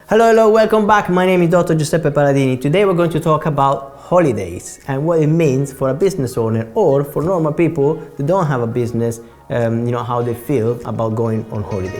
Hello, welcome back. My name is Dr. Giuseppe Paladini. Today we're going to talk about holidays and what it means for a business owner or for normal people that don't have a business, how they feel about going on holiday.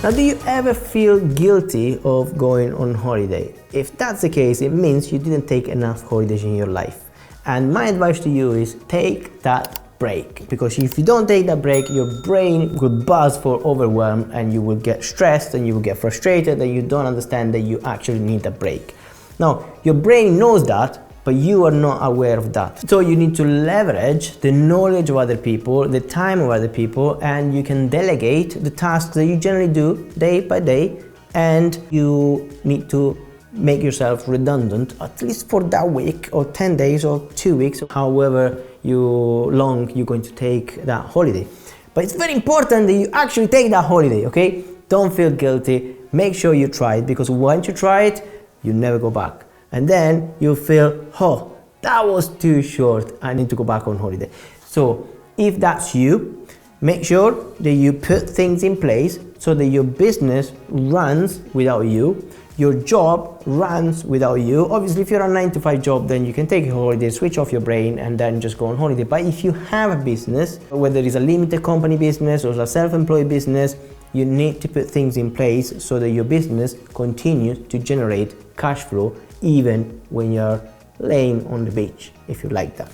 Now, do you ever feel guilty of going on holiday? If that's the case, it means you didn't take enough holidays in your life. And my advice to you is take that break, because if you don't take that break, your brain will buzz for overwhelm and you will get stressed and you will get frustrated and you don't understand that you actually need a break. Now, your brain knows that, but you are not aware of that. So you need to leverage the knowledge of other people, the time of other people, and you can delegate the tasks that you generally do day by day, and you need to make yourself redundant at least for that week or 10 days or 2 weeks, however long you're going to take that holiday. But it's very important that you actually take that holiday, okay? Don't feel guilty. Make sure you try it, because once you try it, you never go back. And then you'll feel, oh, that was too short. I need to go back on holiday. So if that's you, make sure that you put things in place so that your business runs without you. Your job runs without you. Obviously, if you're a 9-to-5 job, then you can take a holiday, switch off your brain, and then just go on holiday. But if you have a business, whether it's a limited company business or a self-employed business, you need to put things in place so that your business continues to generate cash flow even when you're laying on the beach, if you like that.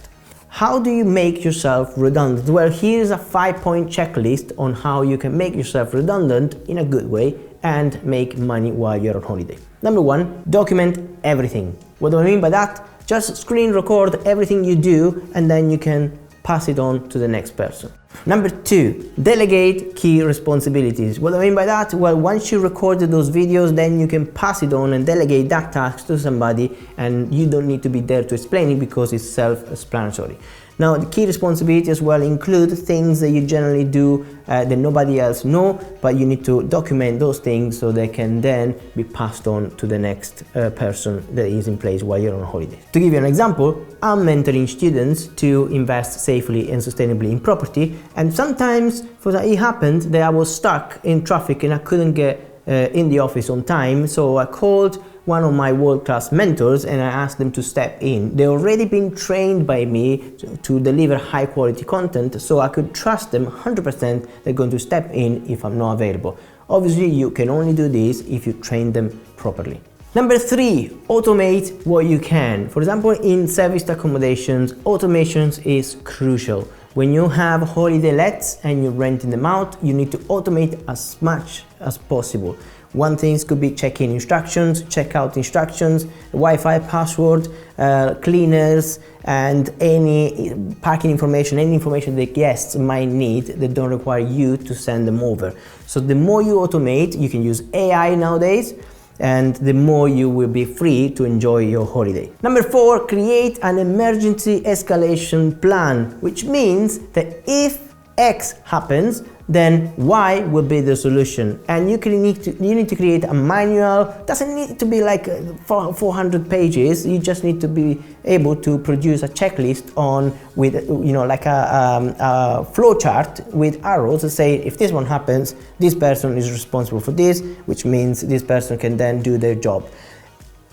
How do you make yourself redundant? Well, here's a 5-point checklist on how you can make yourself redundant in a good way and make money while you're on holiday. Number 1, document everything. What do I mean by that? Just screen record everything you do and then you can pass it on to the next person. Number 2, delegate key responsibilities. What do I mean by that? Well, once you recorded those videos, then you can pass it on and delegate that task to somebody, and you don't need to be there to explain it because it's self-explanatory. Now, the key responsibilities as well include things that you generally do that nobody else know, but you need to document those things so they can then be passed on to the next person that is in place while you're on holiday. To give you an example, I'm mentoring students to invest safely and sustainably in property, and sometimes it happened that I was stuck in traffic and I couldn't get in the office on time, so I called one of my world-class mentors and I asked them to step in. They've already been trained by me to deliver high-quality content, so I could trust them 100% they're going to step in if I'm not available. Obviously, you can only do this if you train them properly. Number 3, automate what you can. For example, in serviced accommodations, automations is crucial. When you have holiday lets and you're renting them out, you need to automate as much as possible. One thing could be check-in instructions, check-out instructions, Wi-Fi password, cleaners, and any parking information, any information the guests might need that don't require you to send them over. So the more you automate, you can use AI nowadays, and the more you will be free to enjoy your holiday. Number 4, create an emergency escalation plan, which means that if X happens, then Y will be the solution. And you need to create a manual. Doesn't need to be like 400 pages. You just need to be able to produce a checklist with like a flow chart with arrows to say, if this one happens, this person is responsible for this, which means this person can then do their job.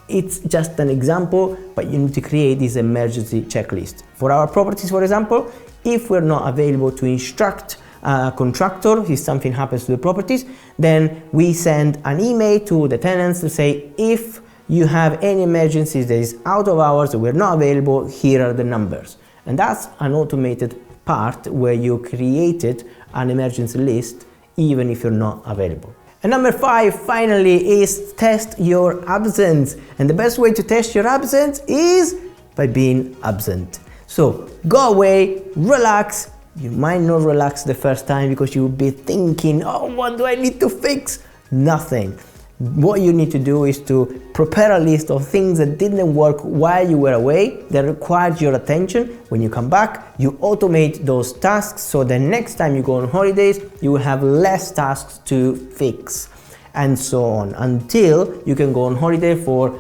It's just an example, but you need to create this emergency checklist. For our properties, for example, if we're not available to instruct a contractor if something happens to the properties, then we send an email to the tenants to say, if you have any emergencies that is out of hours, we're not available, here are the numbers. And that's an automated part where you created an emergency list even if you're not available. And number 5, finally, is test your absence. And the best way to test your absence is by being absent. So go away, relax. You might not relax the first time because you will be thinking, oh, what do I need to fix? Nothing. What you need to do is to prepare a list of things that didn't work while you were away, that required your attention. When you come back, you automate those tasks so the next time you go on holidays, you will have less tasks to fix, and so on, until you can go on holiday for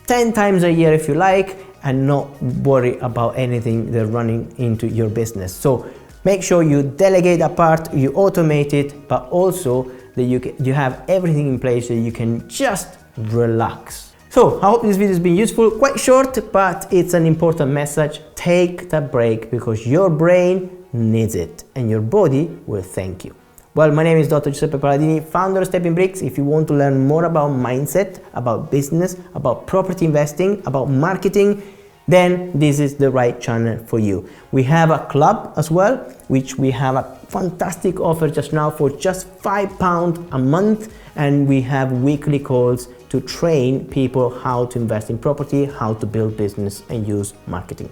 10 times a year if you like, and not worry about anything that's running into your business. So make sure you delegate that part, you automate it, but also that you have everything in place so you can just relax. So I hope this video has been useful, quite short, but it's an important message. Take that break because your brain needs it and your body will thank you. Well, my name is Dr. Giuseppe Paladini, founder of Stepping Bricks. If you want to learn more about mindset, about business, about property investing, about marketing, then this is the right channel for you. We have a club as well, which we have a fantastic offer just now for just £5 a month, and we have weekly calls to train people how to invest in property, how to build business and use marketing.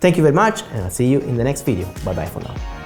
Thank you very much, and I'll see you in the next video. Bye bye for now.